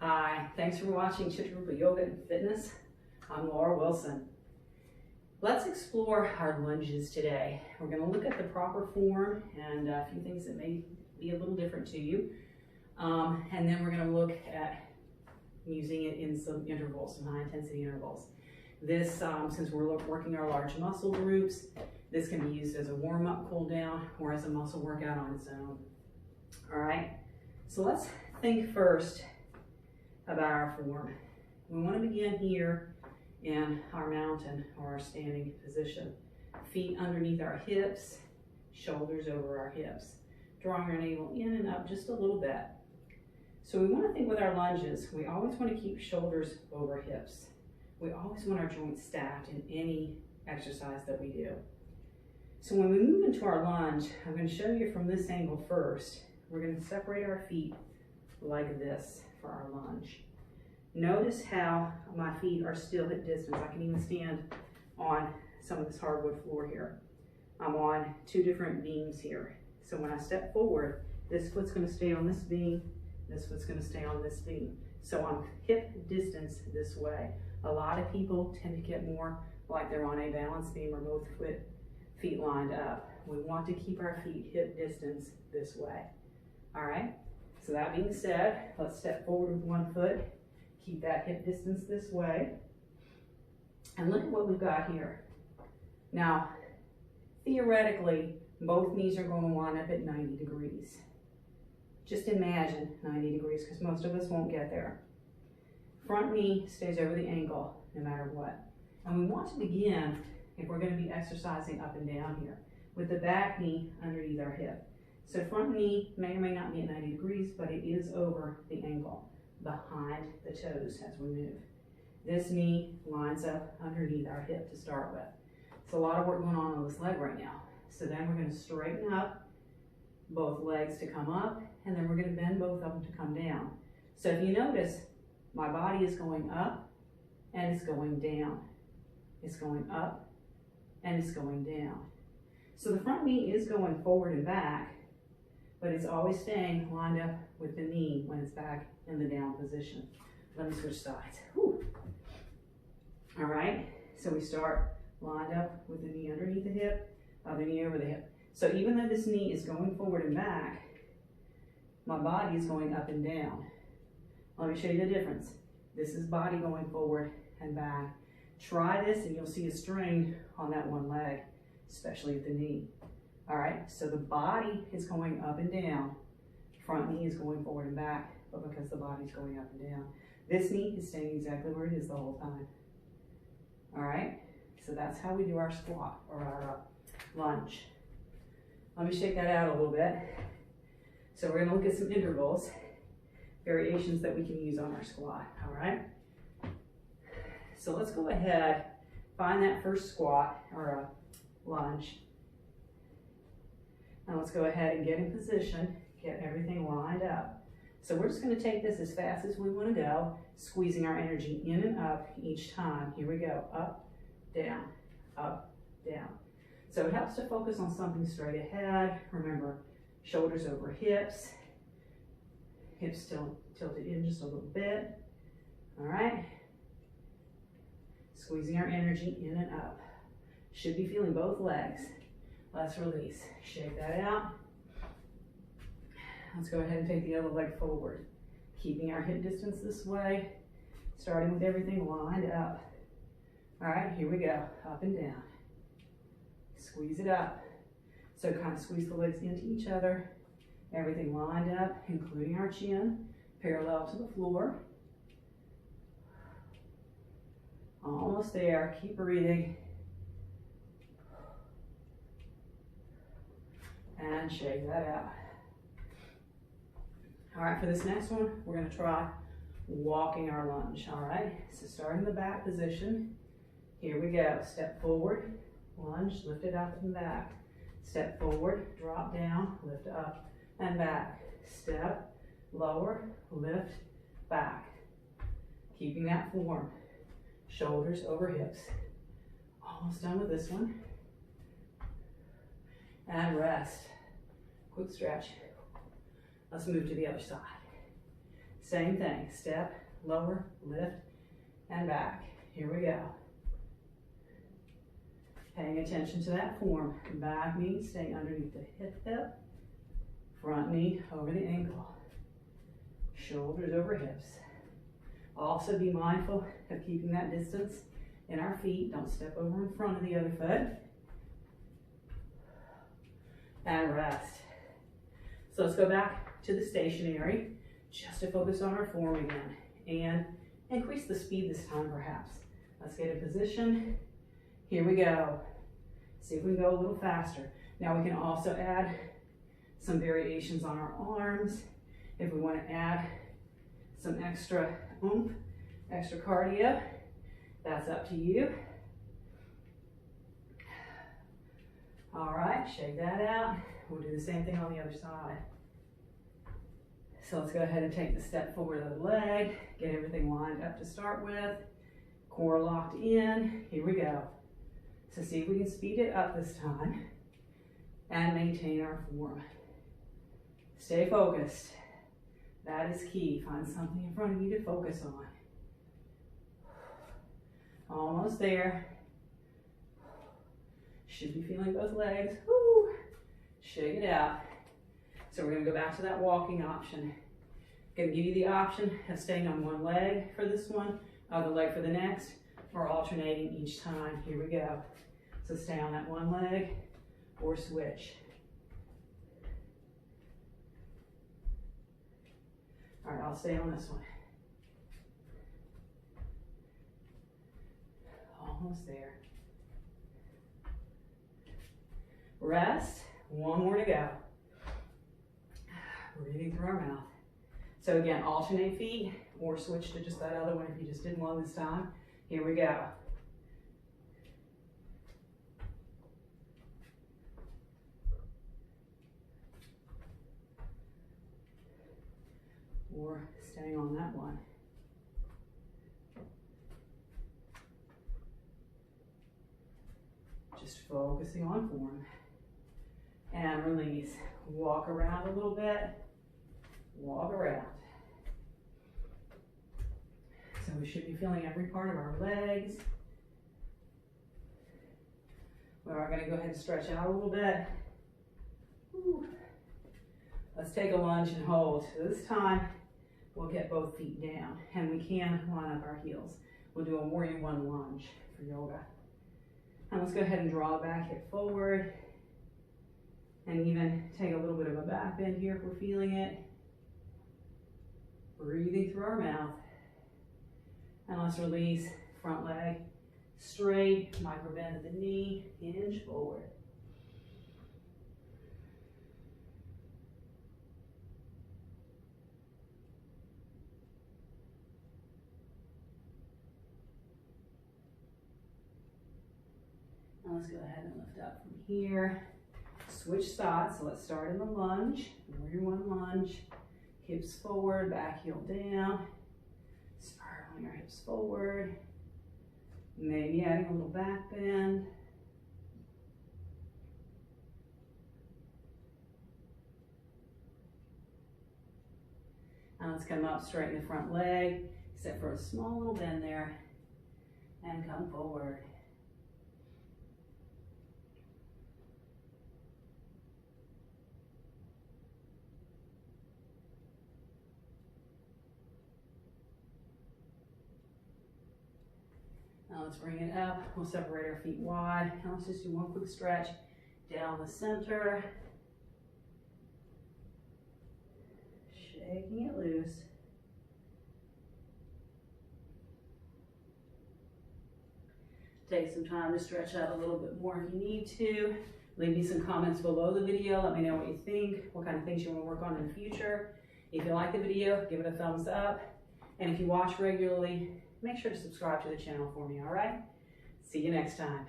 Hi, thanks for watching Chittarupa Yoga and Fitness. I'm Laura Wilson. Let's explore our lunges today. We're going to look at the proper form and a few things that may be a little different to you. And then we're going to look at using it in some intervals, some high intensity intervals. This, since we're working our large muscle groups, this can be used as a warm-up, cool down, or as a muscle workout on its own. All right, so let's think first about our form. We want to begin here in our mountain or our standing position. Feet underneath our hips, shoulders over our hips. Drawing our navel in and up just a little bit. So we want to think with our lunges, we always want to keep shoulders over hips. We always want our joints stacked in any exercise that we do. So when we move into our lunge, I'm going to show you from this angle first. We're going to separate our feet like this for our lunge. Notice how my feet are still at distance. I can even stand on some of this hardwood floor here. I'm on two different beams here. So when I step forward, this foot's going to stay on this beam, this foot's going to stay on this beam. So I'm hip distance this way. A lot of people tend to get more like they're on a balance beam or both feet lined up. We want to keep our feet hip distance this way. All right, so that being said, let's step forward with one foot, keep that hip distance this way, and look at what we've got here. Now, theoretically, both knees are going to line up at 90 degrees. Just imagine 90 degrees, because most of us won't get there. Front knee stays over the ankle, no matter what. And we want to begin, if we're going to be exercising up and down here, with the back knee underneath our hip. So front knee may or may not be at 90 degrees, but it is over the ankle, behind the toes as we move. This knee lines up underneath our hip to start with. It's a lot of work going on this leg right now. So then we're going to straighten up both legs to come up, and then we're going to bend both of them to come down. So if you notice, my body is going up and it's going down. It's going up and it's going down. So the front knee is going forward and back, but it's always staying lined up with the knee when it's back in the down position. Let me switch sides. Whew. All right, so we start lined up with the knee underneath the hip, other knee over the hip. So even though this knee is going forward and back, my body is going up and down. Let me show you the difference. This is body going forward and back. Try this and you'll see a strain on that one leg, especially at the knee. All right, so the body is going up and down. Front knee is going forward and back, but because the body's going up and down. This knee is staying exactly where it is the whole time. All right, so that's how we do our squat or our lunge. Let me shake that out a little bit. So we're gonna look at some intervals, variations that we can use on our squat, all right? So let's go ahead, find that first squat or a lunge. Now let's go ahead and get in position, get everything lined up. So we're just gonna take this as fast as we wanna go, squeezing our energy in and up each time. Here we go, up, down, up, down. So it helps to focus on something straight ahead. Remember, shoulders over hips, hips tilted in just a little bit. All right. Squeezing our energy in and up. Should be feeling both legs. Let's release. Shake that out. Let's go ahead and take the other leg forward. Keeping our hip distance this way, starting with everything lined up. All right, here we go, up and down. Squeeze it up. So kind of squeeze the legs into each other. Everything lined up, including our chin, parallel to the floor. Almost there, keep breathing. And shake that out. All right, for this next one, we're gonna try walking our lunge, all right? So start in the back position. Here we go, step forward, lunge, lift it up and back. Step forward, drop down, lift up and back. Step, lower, lift, back. Keeping that form. Shoulders over hips. Almost done with this one. And rest. Quick stretch. Let's move to the other side. Same thing, step, lower, lift, and back. Here we go. Paying attention to that form. Back knee staying underneath the hip, front knee over the ankle, shoulders over hips. Also be mindful of keeping that distance in our feet. Don't step over in front of the other foot. And rest. So let's go back to the stationary just to focus on our form again and increase the speed this time perhaps. Let's get in position. Here we go. See if we can go a little faster. Now we can also add some variations on our arms. If we want to add some extra oomph, extra cardio, that's up to you. All right, shake that out. We'll do the same thing on the other side. So let's go ahead and take the step forward of the leg, get everything lined up to start with, core locked in. Here we go. So see if we can speed it up this time and maintain our form. Stay focused. That is key. Find something in front of you to focus on. Almost there. Should be feeling both legs. Woo. Shake it out. So we're going to go back to that walking option. Going to give you the option of staying on one leg for this one, other leg for the next, or alternating each time. Here we go. So stay on that one leg or switch. All right, I'll stay on this one. Almost there. Rest. One more to go. Breathing through our mouth. So again, alternate feet or switch to just that other one if you just did one this time. Here we go. Or staying on that one. Just focusing on form. And release. Walk around a little bit. Walk around. So we should be feeling every part of our legs. We are going to go ahead and stretch out a little bit. Whew. Let's take a lunge and hold. So this time, we'll get both feet down, and we can line up our heels. We'll do a warrior one lunge for yoga. And let's go ahead and draw the back hip forward, and even take a little bit of a back bend here if we're feeling it. Breathing through our mouth. And let's release, front leg straight, micro bend at the knee, hinge forward. Now let's go ahead and lift up from here. Switch sides, so let's start in the lunge. Warrior one lunge. Hips forward, back heel down. Spiraling our hips forward. Maybe adding a little back bend. Now let's come up, straighten the front leg, except for a small little bend there, and come forward. Now let's bring it up. We'll separate our feet wide. Now let's just do one quick stretch down the center. Shaking it loose. Take some time to stretch out a little bit more if you need to. Leave me some comments below the video. Let me know what you think, what kind of things you want to work on in the future. If you like the video, give it a thumbs up. And if you watch regularly, make sure to subscribe to the channel for me, all right? See you next time.